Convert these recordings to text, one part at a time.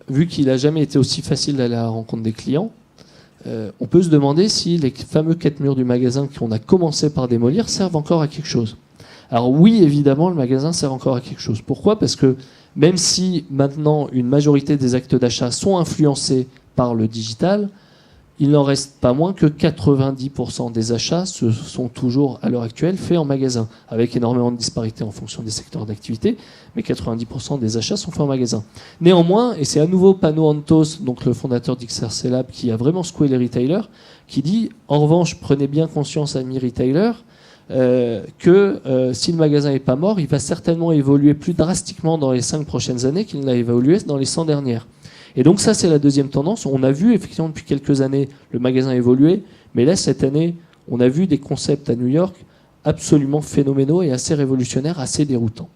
vu qu'il n'a jamais été aussi facile d'aller à la rencontre des clients, on peut se demander si les fameux 4 murs du magasin qu'on a commencé par démolir servent encore à quelque chose. Alors oui, évidemment, le magasin sert encore à quelque chose. Pourquoi ? Parce que même si maintenant une majorité des actes d'achat sont influencés par le digital, il n'en reste pas moins que 90% des achats se sont toujours à l'heure actuelle faits en magasin, avec énormément de disparités en fonction des secteurs d'activité, mais 90% des achats sont faits en magasin. Néanmoins, et c'est à nouveau Pano Antos, donc le fondateur d'XRC Lab, qui a vraiment secoué les retailers, qui dit, en revanche, prenez bien conscience, amis retailers, que si le magasin n'est pas mort, il va certainement évoluer plus drastiquement dans les 5 prochaines années qu'il n'a évolué dans les 100 dernières. Et donc ça, c'est la deuxième tendance. On a vu effectivement depuis quelques années le magasin évoluer, mais là, cette année, on a vu des concepts à New York absolument phénoménaux et assez révolutionnaires, assez déroutants.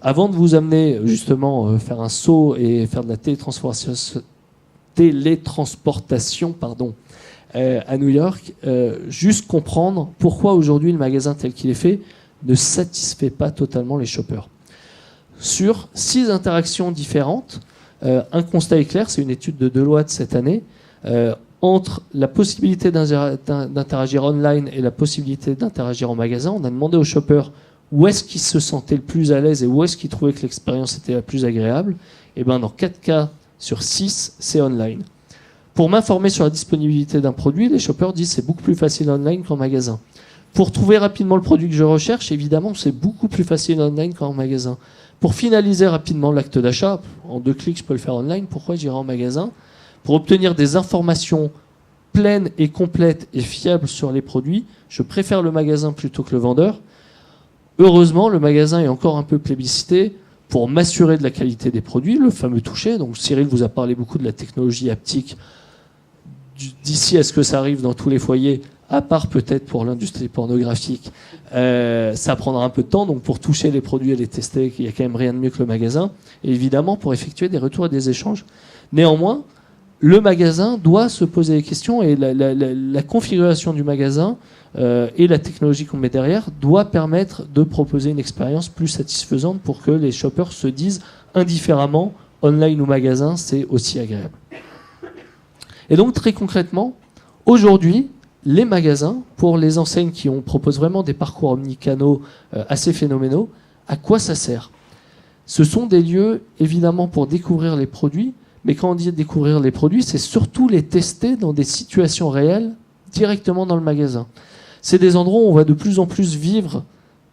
Avant de vous amener justement faire un saut et faire de la télétransportation à New York, juste comprendre pourquoi aujourd'hui le magasin tel qu'il est fait ne satisfait pas totalement les shoppers. Sur 6 interactions différentes, un constat est clair, c'est une étude de Deloitte cette année, entre la possibilité d'interagir online et la possibilité d'interagir en magasin. On a demandé aux shoppers où est-ce qu'ils se sentaient le plus à l'aise et où est-ce qu'ils trouvaient que l'expérience était la plus agréable. Et bien dans 4 cas sur 6, c'est online. Pour m'informer sur la disponibilité d'un produit, les shoppers disent c'est beaucoup plus facile online qu'en magasin. Pour trouver rapidement le produit que je recherche, évidemment, c'est beaucoup plus facile online qu'en magasin. Pour finaliser rapidement l'acte d'achat, en 2 clics, je peux le faire online. Pourquoi j'irai en magasin ? Pour obtenir des informations pleines et complètes et fiables sur les produits, je préfère le magasin plutôt que le vendeur. Heureusement, le magasin est encore un peu plébiscité pour m'assurer de la qualité des produits, le fameux toucher. Donc Cyril vous a parlé beaucoup de la technologie haptique. D'ici à ce que ça arrive dans tous les foyers, à part peut-être pour l'industrie pornographique, ça prendra un peu de temps. Donc pour toucher les produits et les tester, il n'y a quand même rien de mieux que le magasin. Et évidemment pour effectuer des retours et des échanges. Néanmoins, le magasin doit se poser des questions et la configuration du magasin et la technologie qu'on met derrière doit permettre de proposer une expérience plus satisfaisante pour que les shoppers se disent indifféremment, online ou magasin, c'est aussi agréable. Et donc très concrètement, aujourd'hui, les magasins, pour les enseignes qui proposent vraiment des parcours omnicanaux assez phénoménaux, à quoi ça sert ? Ce sont des lieux, évidemment, pour découvrir les produits, mais quand on dit découvrir les produits, c'est surtout les tester dans des situations réelles, directement dans le magasin. C'est des endroits où on va de plus en plus vivre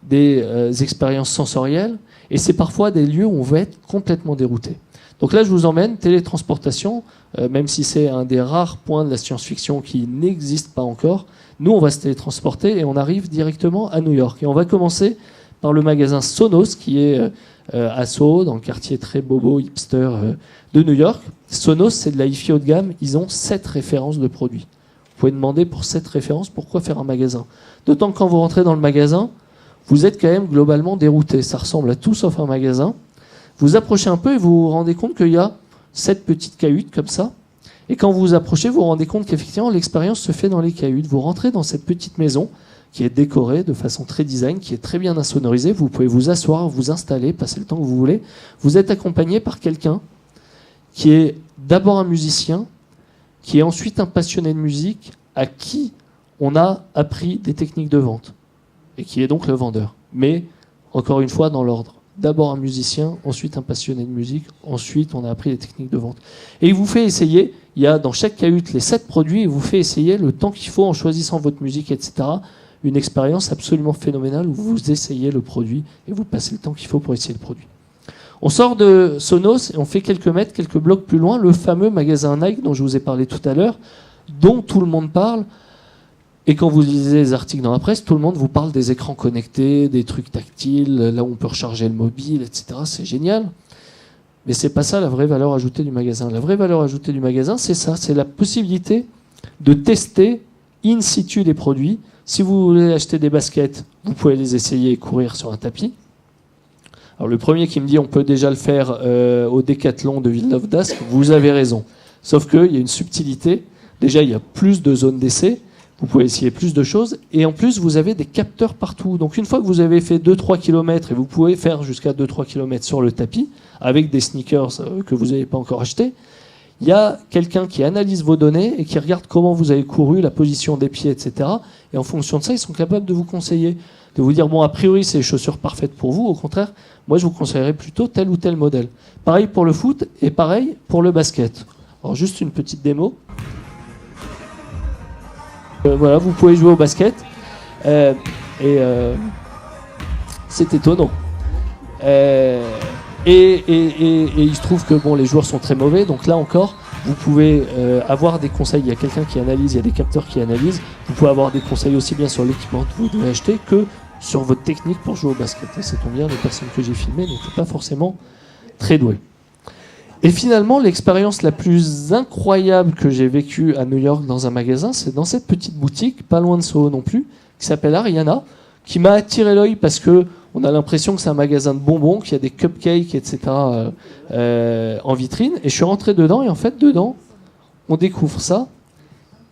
des expériences sensorielles, et c'est parfois des lieux où on va être complètement dérouté. Donc là, je vous emmène, télétransportation, même si c'est un des rares points de la science-fiction qui n'existe pas encore. Nous, on va se télétransporter et on arrive directement à New York. Et on va commencer par le magasin Sonos, qui est à Soho, dans le quartier très bobo, hipster de New York. Sonos, c'est de la hi-fi haut de gamme. Ils ont 7 références de produits. Vous pouvez demander pour 7 références, pourquoi faire un magasin ? D'autant que quand vous rentrez dans le magasin, vous êtes quand même globalement dérouté. Ça ressemble à tout sauf un magasin. Vous approchez un peu et vous vous rendez compte qu'il y a 7 petites cahutes comme ça. Et quand vous vous approchez, vous vous rendez compte qu'effectivement, l'expérience se fait dans les cahutes. Vous rentrez dans cette petite maison qui est décorée de façon très design, qui est très bien insonorisée. Vous pouvez vous asseoir, vous installer, passer le temps que vous voulez. Vous êtes accompagné par quelqu'un qui est d'abord un musicien, qui est ensuite un passionné de musique, à qui on a appris des techniques de vente. Et qui est donc le vendeur. Mais, encore une fois, dans l'ordre. D'abord un musicien, ensuite un passionné de musique, ensuite on a appris les techniques de vente. Et il vous fait essayer, il y a dans chaque cahute les 7 produits, il vous fait essayer le temps qu'il faut en choisissant votre musique, etc. Une expérience absolument phénoménale où vous essayez le produit et vous passez le temps qu'il faut pour essayer le produit. On sort de Sonos et on fait quelques mètres, quelques blocs plus loin, le fameux magasin Nike dont je vous ai parlé tout à l'heure, dont tout le monde parle. Et quand vous lisez les articles dans la presse, tout le monde vous parle des écrans connectés, des trucs tactiles, là où on peut recharger le mobile, etc. C'est génial. Mais c'est pas ça la vraie valeur ajoutée du magasin. La vraie valeur ajoutée du magasin, c'est ça. C'est la possibilité de tester in situ les produits. Si vous voulez acheter des baskets, vous pouvez les essayer et courir sur un tapis. Alors le premier qui me dit on peut déjà le faire au Décathlon de Villeneuve d'Ascq, vous avez raison. Sauf qu'il y a une subtilité. Déjà, il y a plus de zones d'essai. Vous pouvez essayer plus de choses. Et en plus, vous avez des capteurs partout. Donc une fois que vous avez fait 2-3 km, et vous pouvez faire jusqu'à 2-3 km sur le tapis, avec des sneakers que vous n'avez pas encore achetés, il y a quelqu'un qui analyse vos données et qui regarde comment vous avez couru, la position des pieds, etc. Et en fonction de ça, ils sont capables de vous conseiller, de vous dire, bon, a priori, c'est les chaussures parfaites pour vous. Au contraire, moi, je vous conseillerais plutôt tel ou tel modèle. Pareil pour le foot et pareil pour le basket. Alors, juste une petite démo. Voilà, vous pouvez jouer au basket. C'est étonnant. Et il se trouve que bon, les joueurs sont très mauvais, donc là encore, vous pouvez avoir des conseils. Il y a quelqu'un qui analyse, il y a des capteurs qui analysent. Vous pouvez avoir des conseils aussi bien sur l'équipement que vous devez acheter que sur votre technique pour jouer au basket. Et ça tombe bien, les personnes que j'ai filmées n'étaient pas forcément très douées. Et finalement, l'expérience la plus incroyable que j'ai vécue à New York dans un magasin, c'est dans cette petite boutique, pas loin de Soho non plus, qui s'appelle Ariana, qui m'a attiré l'œil parce que on a l'impression que c'est un magasin de bonbons, qu'il y a des cupcakes, etc. En vitrine. Et je suis rentré dedans, et en fait, dedans, on découvre ça.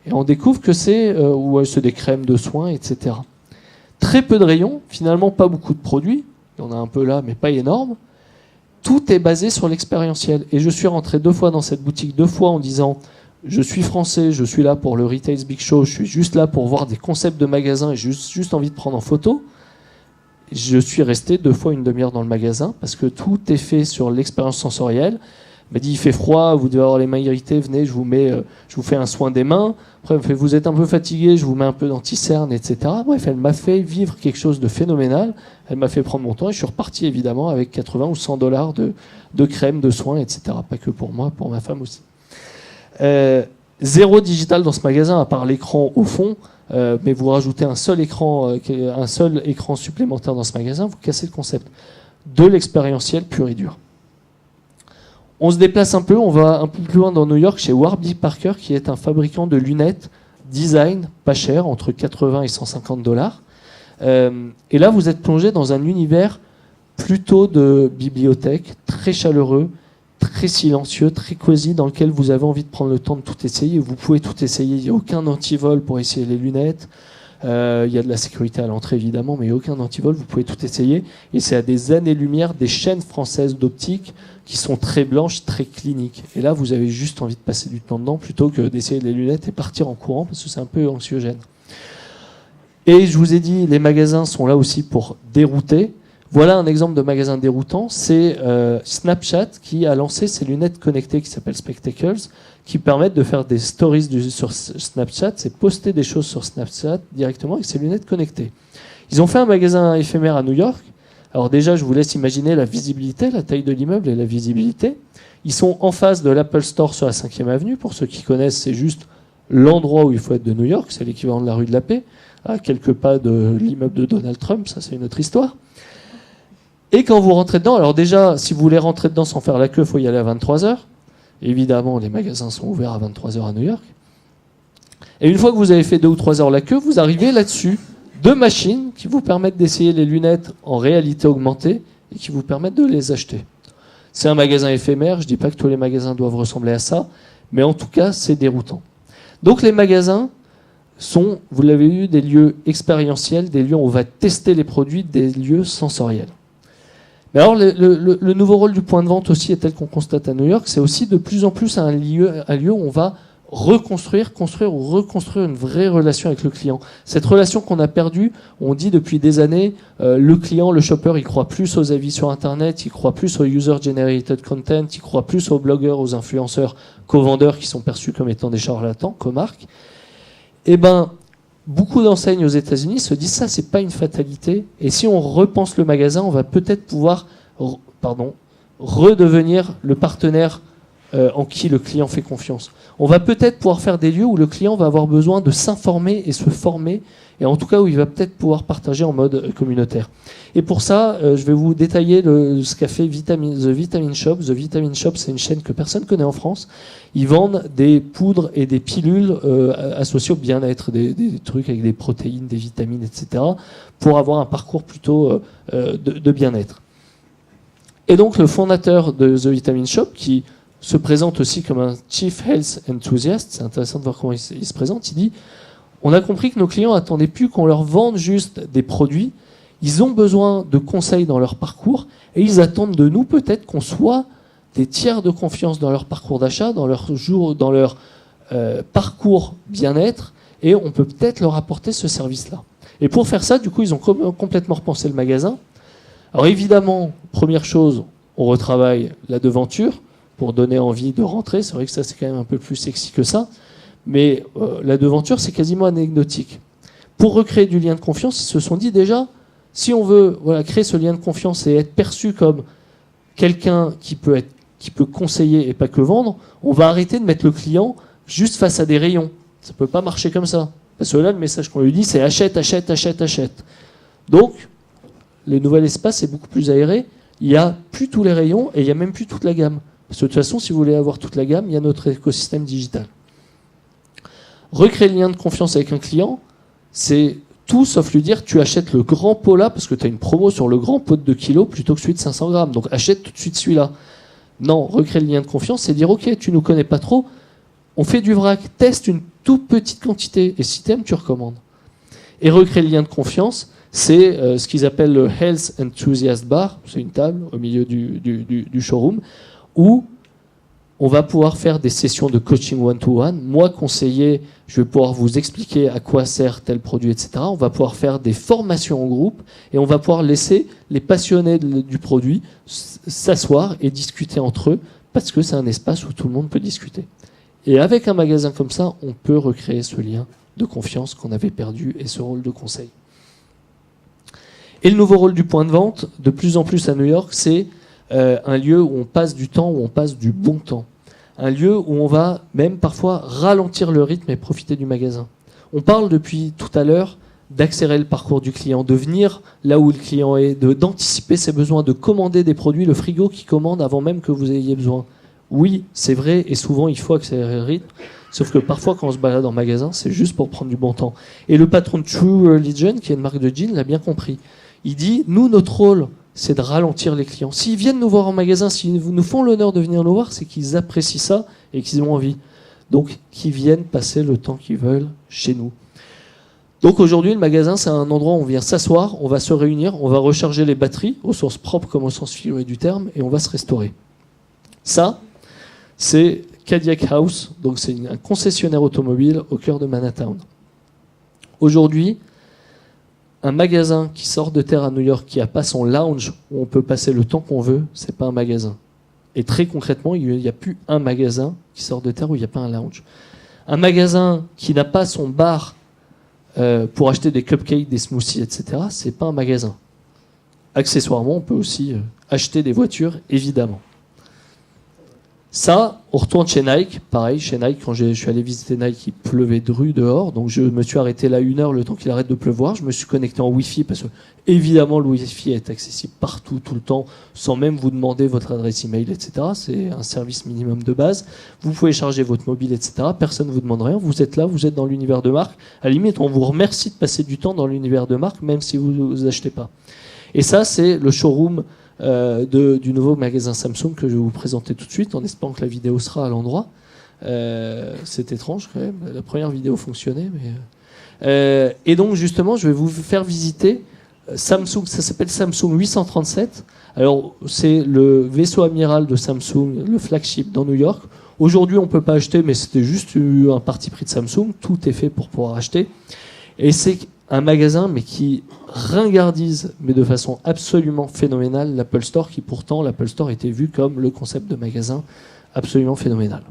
Et on découvre que c'est des crèmes de soins, etc. Très peu de rayons, finalement pas beaucoup de produits. Il y en a un peu là, mais pas énorme. Tout est basé sur l'expérientiel. Et je suis rentré 2 fois dans cette boutique, 2 fois en disant je suis français, je suis là pour le Retail Big Show, je suis juste là pour voir des concepts de magasins et j'ai juste envie de prendre en photo. Je suis resté 2 fois une demi-heure dans le magasin parce que tout est fait sur l'expérience sensorielle. Elle m'a dit il fait froid, vous devez avoir les mains irritées, venez, je vous fais un soin des mains. Après, elle me fait, vous êtes un peu fatigué, je vous mets un peu d'anti-cerne, etc. Bref, elle m'a fait vivre quelque chose de phénoménal. Elle m'a fait prendre mon temps et je suis reparti évidemment avec 80 ou 100 dollars de crème, de soins, etc. Pas que pour moi, pour ma femme aussi. Zéro digital dans ce magasin à part l'écran au fond. Mais vous rajoutez un seul écran supplémentaire dans ce magasin, vous cassez le concept de l'expérientiel pur et dur. On se déplace un peu, on va un peu plus loin dans New York chez Warby Parker, qui est un fabricant de lunettes design, pas cher, entre 80 et 150 dollars. Et là, vous êtes plongé dans un univers plutôt de bibliothèque, très chaleureux, très silencieux, très cosy, dans lequel vous avez envie de prendre le temps de tout essayer. Vous pouvez tout essayer. Il n'y a aucun antivol pour essayer les lunettes. Il y a de la sécurité à l'entrée, évidemment, mais il n'y a aucun antivol. Vous pouvez tout essayer. Et c'est à des années-lumière des chaînes françaises d'optique qui sont très blanches, très cliniques. Et là, vous avez juste envie de passer du temps dedans plutôt que d'essayer les lunettes et partir en courant parce que c'est un peu anxiogène. Et je vous ai dit, les magasins sont là aussi pour dérouter. Voilà un exemple de magasin déroutant, c'est Snapchat qui a lancé ses lunettes connectées qui s'appellent Spectacles, qui permettent de faire des stories sur Snapchat, c'est poster des choses sur Snapchat directement avec ses lunettes connectées. Ils ont fait un magasin éphémère à New York. Alors déjà, je vous laisse imaginer la visibilité, la taille de l'immeuble et la visibilité. Ils sont en face de l'Apple Store sur la 5e avenue. Pour ceux qui connaissent, c'est juste l'endroit où il faut être de New York, c'est l'équivalent de la rue de la Paix, à quelques pas de l'immeuble de Donald Trump, ça c'est une autre histoire. Et quand vous rentrez dedans, alors déjà, si vous voulez rentrer dedans sans faire la queue, il faut y aller à 23h. Évidemment, les magasins sont ouverts à 23h à New York. Et une fois que vous avez fait 2 ou 3 heures la queue, vous arrivez là-dessus, 2 machines qui vous permettent d'essayer les lunettes en réalité augmentée et qui vous permettent de les acheter. C'est un magasin éphémère, je ne dis pas que tous les magasins doivent ressembler à ça, mais en tout cas, c'est déroutant. Donc les magasins sont, vous l'avez vu, des lieux expérientiels, des lieux où on va tester les produits, des lieux sensoriels. Mais alors, le nouveau rôle du point de vente aussi, et tel qu'on constate à New York, c'est aussi de plus en plus un lieu où on va construire ou reconstruire une vraie relation avec le client. Cette relation qu'on a perdue, on dit depuis des années, le client, le shopper, il croit plus aux avis sur Internet, il croit plus aux user-generated content, il croit plus aux blogueurs, aux influenceurs qu'aux vendeurs qui sont perçus comme étant des charlatans, qu'aux marques. Eh ben, beaucoup d'enseignes aux États-Unis se disent ça, c'est pas une fatalité. Et si on repense le magasin, on va peut-être pouvoir, redevenir le partenaire en qui le client fait confiance. On va peut-être pouvoir faire des lieux où le client va avoir besoin de s'informer et se former, et en tout cas où il va peut-être pouvoir partager en mode communautaire. Et pour ça, je vais vous détailler ce qu'a fait The Vitamin Shop. The Vitamin Shop, c'est une chaîne que personne ne connaît en France. Ils vendent des poudres et des pilules associées au bien-être, des trucs avec des protéines, des vitamines, etc., pour avoir un parcours plutôt de bien-être. Et donc le fondateur de The Vitamin Shop, qui se présente aussi comme un Chief Health Enthusiast, c'est intéressant de voir comment il se présente, il dit on a compris que nos clients attendaient plus qu'on leur vende juste des produits. Ils ont besoin de conseils dans leur parcours et ils attendent de nous peut-être qu'on soit des tiers de confiance dans leur parcours d'achat, dans leur parcours bien-être, et on peut peut-être leur apporter ce service-là. Et pour faire ça, du coup, ils ont complètement repensé le magasin. Alors évidemment, première chose, on retravaille la devanture pour donner envie de rentrer. C'est vrai que ça, c'est quand même un peu plus sexy que ça. Mais la devanture, c'est quasiment anecdotique. Pour recréer du lien de confiance, ils se sont dit déjà, si on veut créer ce lien de confiance et être perçu comme quelqu'un qui peut conseiller et pas que vendre, on va arrêter de mettre le client juste face à des rayons. Ça ne peut pas marcher comme ça. Parce que là, le message qu'on lui dit, c'est achète, achète, achète, achète. Donc, le nouvel espace est beaucoup plus aéré. Il n'y a plus tous les rayons et il n'y a même plus toute la gamme. Parce que de toute façon, si vous voulez avoir toute la gamme, il y a notre écosystème digital. Recréer le lien de confiance avec un client, c'est tout sauf lui dire tu achètes le grand pot là parce que tu as une promo sur le grand pot de 2 kilos plutôt que celui de 500 grammes. Donc achète tout de suite celui-là. Non, recréer le lien de confiance, c'est dire ok, tu ne nous connais pas trop, on fait du vrac, teste une toute petite quantité et si tu aimes, tu recommandes. Et recréer le lien de confiance, c'est ce qu'ils appellent le Health Enthusiast Bar, c'est une table au milieu du showroom, où on va pouvoir faire des sessions de coaching one-to-one. Moi, conseiller, je vais pouvoir vous expliquer à quoi sert tel produit, etc. On va pouvoir faire des formations en groupe et on va pouvoir laisser les passionnés du produit s'asseoir et discuter entre eux parce que c'est un espace où tout le monde peut discuter. Et avec un magasin comme ça, on peut recréer ce lien de confiance qu'on avait perdu et ce rôle de conseil. Et le nouveau rôle du point de vente, de plus en plus à New York, c'est un lieu où on passe du temps, où on passe du bon temps. Un lieu où on va même parfois ralentir le rythme et profiter du magasin. On parle depuis tout à l'heure d'accélérer le parcours du client, de venir là où le client est, d'anticiper ses besoins, de commander des produits, le frigo qui commande avant même que vous ayez besoin. Oui, c'est vrai, et souvent il faut accélérer le rythme, sauf que parfois quand on se balade en magasin, c'est juste pour prendre du bon temps. Et le patron de True Religion, qui est une marque de jeans, l'a bien compris. Il dit, nous, notre rôle, c'est de ralentir les clients. S'ils viennent nous voir en magasin, s'ils nous font l'honneur de venir nous voir, c'est qu'ils apprécient ça et qu'ils ont envie. Donc, qu'ils viennent passer le temps qu'ils veulent chez nous. Donc aujourd'hui, le magasin, c'est un endroit où on vient s'asseoir, on va se réunir, on va recharger les batteries, au sens propre comme au sens figuré du terme, et on va se restaurer. Ça, c'est Cadillac House, donc c'est un concessionnaire automobile au cœur de Manhattan. Aujourd'hui, un magasin qui sort de terre à New York, qui n'a pas son lounge où on peut passer le temps qu'on veut, c'est pas un magasin. Et très concrètement, il n'y a plus un magasin qui sort de terre où il n'y a pas un lounge. Un magasin qui n'a pas son bar pour acheter des cupcakes, des smoothies, etc., c'est pas un magasin. Accessoirement, on peut aussi acheter des voitures, évidemment. Ça, on retourne chez Nike. Pareil, chez Nike, quand je suis allé visiter Nike, il pleuvait dru dehors. Donc je me suis arrêté là 1 heure, le temps qu'il arrête de pleuvoir. Je me suis connecté en Wi-Fi parce que, évidemment, le Wi-Fi est accessible partout, tout le temps, sans même vous demander votre adresse email, etc. C'est un service minimum de base. Vous pouvez charger votre mobile, etc. Personne ne vous demande rien. Vous êtes là, vous êtes dans l'univers de marque. À la limite, on vous remercie de passer du temps dans l'univers de marque, même si vous ne achetez pas. Et ça, c'est le showroom du nouveau magasin Samsung que je vais vous présenter tout de suite en espérant que la vidéo sera à l'endroit. C'est étrange quand même, la première vidéo fonctionnait. Mais et donc justement, je vais vous faire visiter Samsung, ça s'appelle Samsung 837. Alors c'est le vaisseau amiral de Samsung, le flagship dans New York. Aujourd'hui on ne peut pas acheter, mais c'était juste un parti pris de Samsung, tout est fait pour pouvoir acheter. Et c'est un magasin, mais qui ringardise, mais de façon absolument phénoménale, l'Apple Store, qui pourtant, l'Apple Store était vu comme le concept de magasin absolument phénoménal.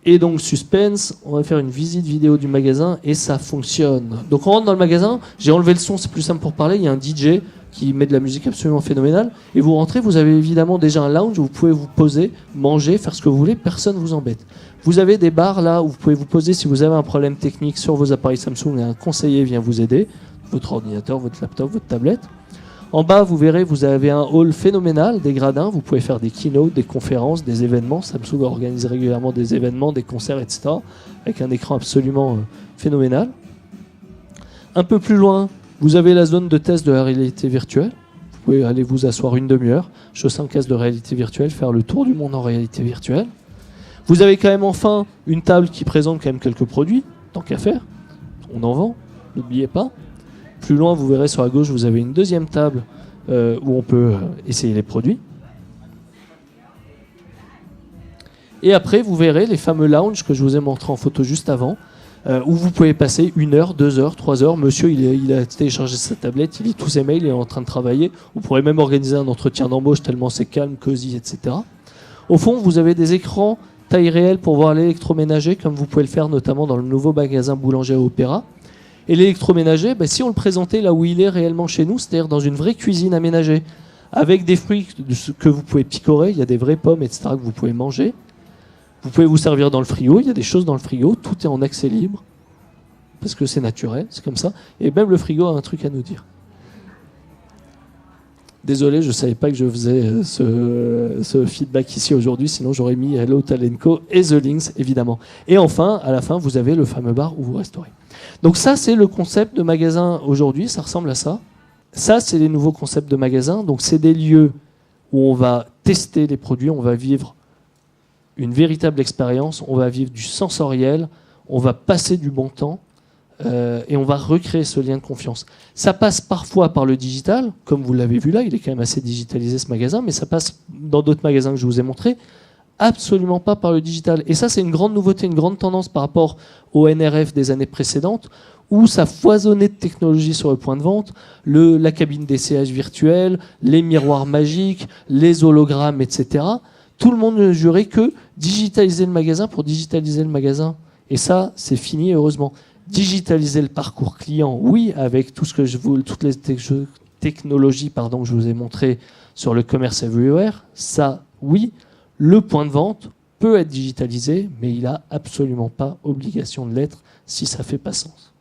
Et donc, suspense, on va faire une visite vidéo du magasin, et ça fonctionne. Donc, on rentre dans le magasin, j'ai enlevé le son, c'est plus simple pour parler, il y a un DJ qui met de la musique absolument phénoménale, et vous rentrez, vous avez évidemment déjà un lounge où vous pouvez vous poser, manger, faire ce que vous voulez, personne ne vous embête. Vous avez des bars là où vous pouvez vous poser si vous avez un problème technique sur vos appareils Samsung et un conseiller vient vous aider, votre ordinateur, votre laptop, votre tablette. En bas, vous verrez, vous avez un hall phénoménal, des gradins, vous pouvez faire des keynotes, des conférences, des événements. Samsung organise régulièrement des événements, des concerts, etc. avec un écran absolument phénoménal. Un peu plus loin, vous avez la zone de test de la réalité virtuelle. Vous pouvez aller vous asseoir 1 demi-heure, chausser un casque de réalité virtuelle, faire le tour du monde en réalité virtuelle. Vous avez quand même enfin une table qui présente quand même quelques produits, tant qu'à faire. on en vend, n'oubliez pas. Plus loin, vous verrez sur la gauche, vous avez une deuxième table où on peut essayer les produits. Et après, vous verrez les fameux lounges que je vous ai montré en photo juste avant, où vous pouvez passer 1 heure, 2 heures, 3 heures. Monsieur, il a téléchargé sa tablette, il lit tous ses mails, il est en train de travailler. Vous pourrez même organiser un entretien d'embauche tellement c'est calme, cosy, etc. Au fond, vous avez des écrans taille réelle pour voir l'électroménager, comme vous pouvez le faire notamment dans le nouveau magasin Boulanger Opéra. Et l'électroménager, si on le présentait là où il est réellement chez nous, c'est-à-dire dans une vraie cuisine aménagée, avec des fruits que vous pouvez picorer, il y a des vraies pommes, etc., que vous pouvez manger. Vous pouvez vous servir dans le frigo, il y a des choses dans le frigo, tout est en accès libre, parce que c'est naturel, c'est comme ça. Et même le frigo a un truc à nous dire. Désolé, je ne savais pas que je faisais ce feedback ici aujourd'hui, sinon j'aurais mis Hello Talenco et The Links, évidemment. Et enfin, à la fin, vous avez le fameux bar où vous resterez. Donc ça, c'est le concept de magasin aujourd'hui, ça ressemble à ça. Ça, c'est les nouveaux concepts de magasin. Donc c'est des lieux où on va tester les produits, on va vivre une véritable expérience, on va vivre du sensoriel, on va passer du bon temps et on va recréer ce lien de confiance. Ça passe parfois par le digital, comme vous l'avez vu là, il est quand même assez digitalisé ce magasin, mais ça passe dans d'autres magasins que je vous ai montrés, absolument pas par le digital. Et ça, c'est une grande nouveauté, une grande tendance par rapport au NRF des années précédentes, où ça foisonnait de technologies sur le point de vente, la cabine d'essayage virtuelle, les miroirs magiques, les hologrammes, etc. Tout le monde ne jurait que digitaliser le magasin pour digitaliser le magasin. Et ça, c'est fini, heureusement. Digitaliser le parcours client, oui, avec tout ce que toutes les technologies que je vous ai montrées sur le commerce everywhere, ça, oui. Le point de vente peut être digitalisé, mais il n'a absolument pas obligation de l'être si ça ne fait pas sens.